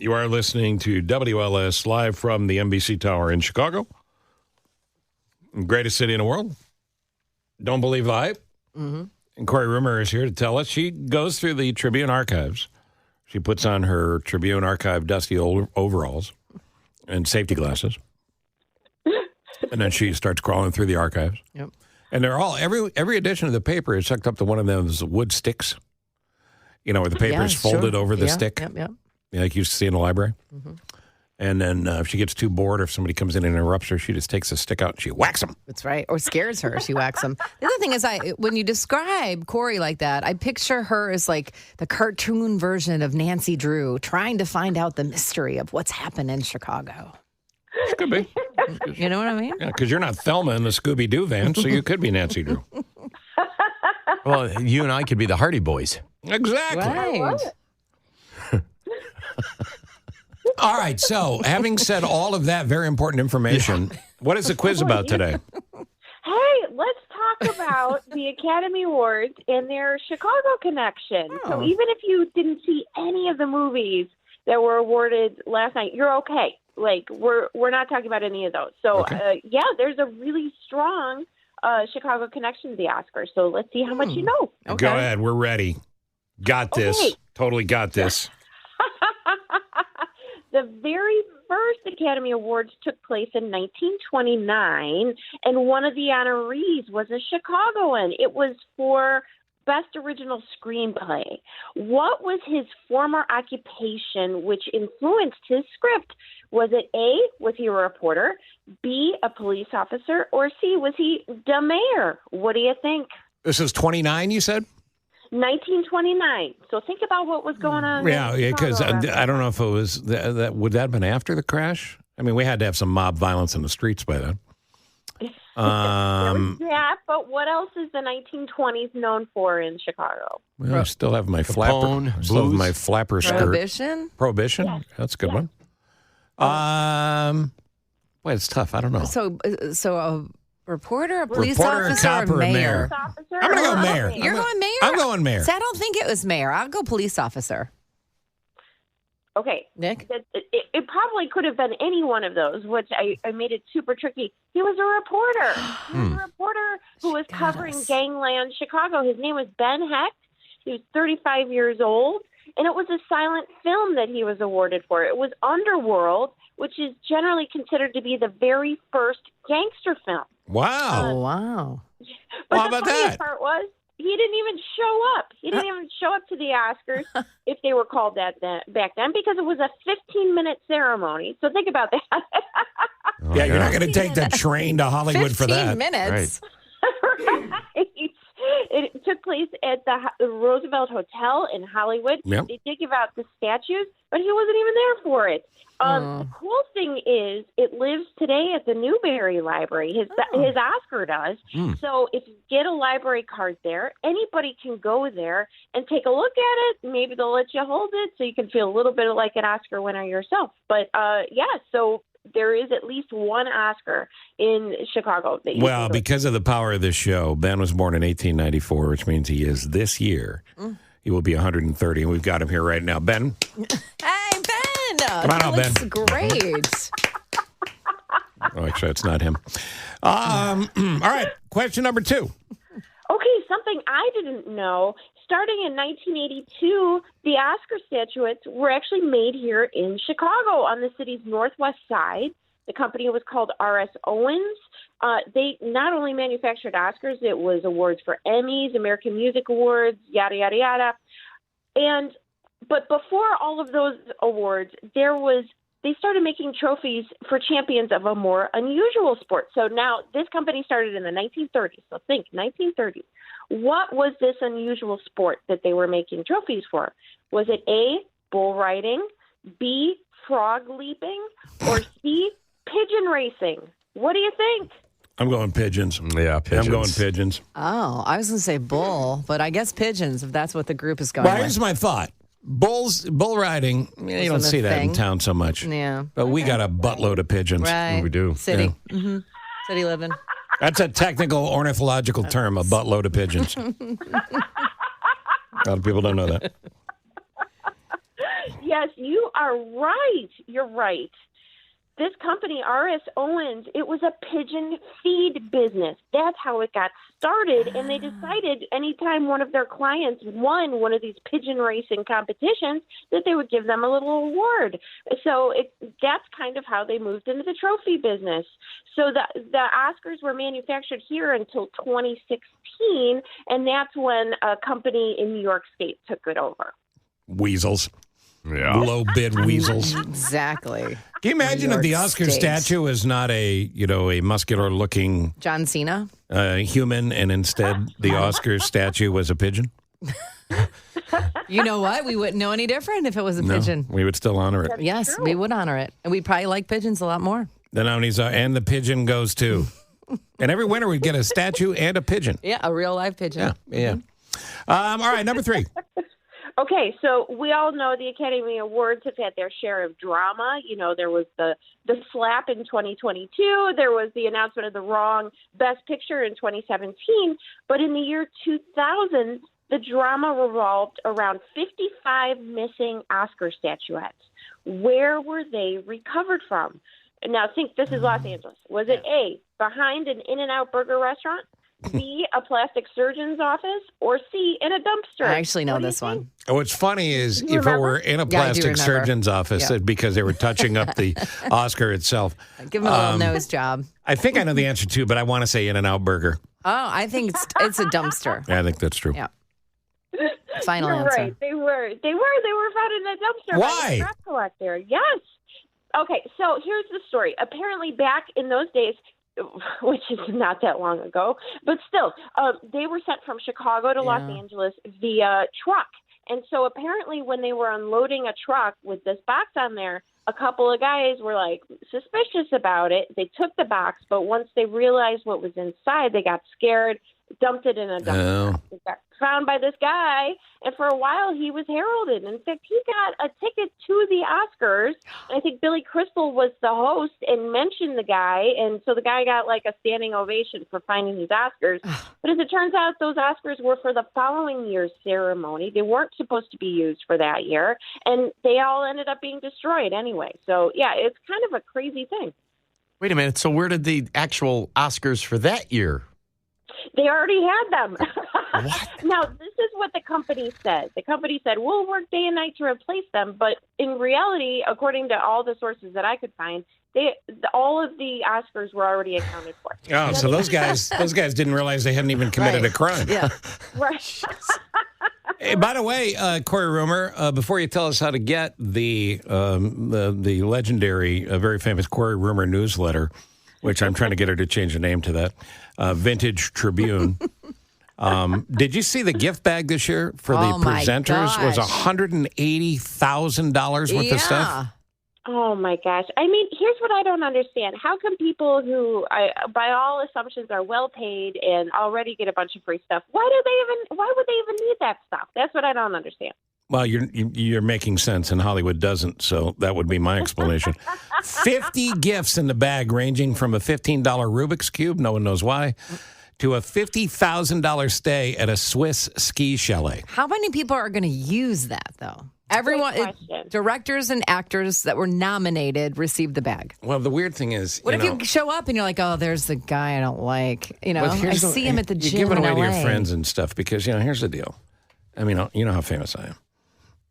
You are listening to WLS live from the NBC Tower in Chicago. Greatest city in the world. Don't believe the hype. Mm-hmm. And Kori Rumore is here to tell us. She goes through the Tribune archives. She puts on her Tribune archive dusty overalls and safety glasses. And then she starts crawling through the archives. Yep. And they're all, every edition of the paper is hooked up to one of those wood sticks. You know, where the paper is folded over the stick. Yep. Like you used to see in the library. Mm-hmm. And then if she gets too bored or if somebody comes in and interrupts her, she just takes a stick out and she whacks them. That's right. Or scares her. She whacks them. The other thing is, when you describe Kori like that, I picture her as like the cartoon version of Nancy Drew trying to find out the mystery of what's happened in Chicago. It could be. You know what I mean? Yeah, because you're not Thelma in the Scooby-Doo van, so you could be Nancy Drew. Well, you and I could be the Hardy Boys. Exactly. Right. All right, so having said all of that very important information, what is the quiz about today? Hey, let's talk about the Academy Awards and their Chicago connection. So even if you didn't see any of the movies that were awarded last night, you're okay. Like, we're not talking about any of those. So, yeah, there's a really strong Chicago connection to the Oscars. So let's see how much you know. Okay. Go ahead. We're ready. Got this. Okay. Totally got this. The very first Academy Awards took place in 1929, and one of the honorees was a Chicagoan. It was for Best Original Screenplay. What was his former occupation which influenced his script? Was it A, was he a reporter, B, a police officer, or C, was he the mayor? What do you think? This is 29, you said? 1929. So think about what was going on. Yeah, because I don't know if it was, that would that have been after the crash? I mean, we had to have some mob violence in the streets by then. Yeah, but what else is the 1920s known for in Chicago? Well, I still have my flapper skirt. Prohibition? Prohibition? Yes. That's a good one. Boy, it's tough. I don't know. So a reporter, a police Reporter, officer, a cop, or a mayor? I'm going to go mayor. You're going mayor? I'm going mayor. See, I don't think it was mayor. I'll go police officer. Okay. Nick? It probably could have been any one of those, which I made it super tricky. He was a reporter. He was a reporter who was covering gangland Chicago. His name was Ben Hecht. He was 35 years old, and it was a silent film that he was awarded for. It was Underworld, which is generally considered to be the very first gangster film. Wow. Wow. But how the about funniest that? part was he didn't even show up. He didn't even show up to the Oscars, if they were called that back then, because it was a 15-minute ceremony. So think about that. Yeah, you're not going to take the train to Hollywood for that. 15 minutes. Right. It took place at the Roosevelt Hotel in Hollywood. Yep. They did give out the statues, but he wasn't even there for it. The cool thing is it lives today at the Newberry Library. His Oscar does. So if you get a library card there, anybody can go there and take a look at it. Maybe they'll let you hold it so you can feel a little bit like an Oscar winner yourself. But, so there is at least one Oscar in Chicago. Well, because of the power of this show, Ben was born in 1894, which means he is this year. He will be 130, and we've got him here right now. Ben? Hey, Ben! Come on out, Ben. Looks great. Oh, actually, it's not him. All right, question number 2. Okay, something I didn't know. Starting in 1982, the Oscar statuettes were actually made here in Chicago on the city's northwest side. The company was called R.S. Owens. They not only manufactured Oscars, it was awards for Emmys, American Music Awards, yada, yada, yada. But before all of those awards, they started making trophies for champions of a more unusual sport. So now this company started in the 1930s. So think 1930s. What was this unusual sport that they were making trophies for? Was it A, bull riding, B, frog leaping, or C, pigeon racing? What do you think? I'm going pigeons. Yeah, pigeons. I'm going pigeons. Oh, I was going to say bull, but I guess pigeons, if that's what the group is going Well, with. here's my thought. Bull riding, you don't see that in town so much. Yeah. But we got a buttload of pigeons. Right. We do. City. Yeah. Mm-hmm. City living. That's a technical ornithological term, a buttload of pigeons. A lot of people don't know that. Yes, you are right. You're right. This company, R.S. Owens, it was a pigeon feed business. That's how it got started. And they decided anytime one of their clients won one of these pigeon racing competitions that they would give them a little award. So that's kind of how they moved into the trophy business. So the Oscars were manufactured here until 2016, and that's when a company in New York State took it over. Weasels. Yeah. Low bid weasels. Exactly. Can you imagine if the Oscar statue is not a muscular looking John Cena? human, and instead the Oscar statue was a pigeon? You know what? We wouldn't know any different if it was a pigeon. We would still honor it. Yes, we would honor it. And we'd probably like pigeons a lot more. The nominees are, and the pigeon goes too. And every winner would get a statue and a pigeon. Yeah, a real live pigeon. Yeah. All right, number 3. Okay, so we all know the Academy Awards have had their share of drama. You know, there was the slap in 2022. There was the announcement of the wrong Best Picture in 2017. But in the year 2000, the drama revolved around 55 missing Oscar statuettes. Where were they recovered from? Now, think this is Los Angeles. Was it A, behind an In-N-Out burger restaurant? B, a plastic surgeon's office, or C, in a dumpster? I actually know this one. What's funny is You if it were in a plastic surgeon's office, because they were touching up the Oscar itself. Give him a little nose job. I think I know the answer too, but I want to say In-N-Out Burger. Oh, I think it's a dumpster. Yeah, I think that's true. Yeah. Final You're answer. right. They were found in a dumpster. Why? By the scrap collector. Yes. Okay, so here's the story. Apparently, back in those days, which is not that long ago, but still, they were sent from Chicago to Los Angeles via truck. And so apparently when they were unloading a truck with this box on there, a couple of guys were like suspicious about it. They took the box, but once they realized what was inside, they got scared, dumped it in a dumpster. It got found by this guy, and for a while he was heralded. In fact, he got a ticket to the Oscars. I think Billy Crystal was the host and mentioned the guy, and so the guy got like a standing ovation for finding these Oscars. But as it turns out, those Oscars were for the following year's ceremony. They weren't supposed to be used for that year, and they all ended up being destroyed anyway. So, yeah, it's kind of a crazy thing. Wait a minute. So where did the actual Oscars for that year? They already had them. What? Now, this is what the company said. The company said, we'll work day and night to replace them. But in reality, according to all the sources that I could find, all of the Oscars were already accounted for. Oh, so those guys didn't realize they hadn't even committed a crime. Yeah. Right. Hey, by the way, Kori Rumore, before you tell us how to get the legendary, very famous Kori Rumore newsletter, which I'm trying to get her to change the name to that, Vintage Tribune. Did you see the gift bag this year for the presenters? Was $180,000 worth of stuff? Oh, my gosh. I mean, here's what I don't understand. How come people who, by all assumptions, are well paid and already get a bunch of free stuff, why would they even need that stuff? That's what I don't understand. Well, you're making sense, and Hollywood doesn't, so that would be my explanation. 50 gifts in the bag, ranging from a $15 Rubik's Cube, no one knows why, to a $50,000 stay at a Swiss ski chalet. How many people are going to use that, though? Everyone, directors and actors that were nominated received the bag. Well, the weird thing is, what if you show up and you're like, oh, there's the guy I don't like. You know, I see him at the gym. You give it away in to LA. your friends and stuff because, here's the deal. I mean, you know how famous I am.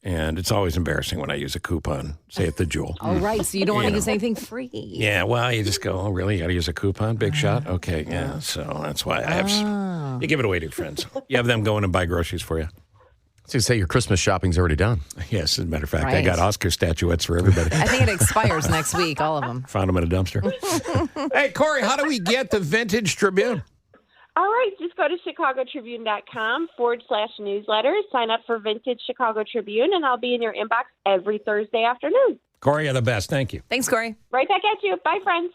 And it's always embarrassing when I use a coupon, say at the Jewel. Oh, right. So you don't want to use anything free. Yeah, well, you just go, oh, really? You got to use a coupon? Big shot? Okay, yeah. So that's why I have. You give it away to your friends. You have them go in and buy groceries for you. I was going to say your Christmas shopping's already done. Yes, as a matter of fact, I Right. got Oscar statuettes for everybody. I think it expires next week, all of them. Found them in a dumpster. Hey, Kori, how do we get the Vintage Tribune? All right, just go to chicagotribune.com/newsletter. Sign up for Vintage Chicago Tribune, and I'll be in your inbox every Thursday afternoon. Kori, you're the best. Thank you. Thanks, Kori. Right back at you. Bye, friends.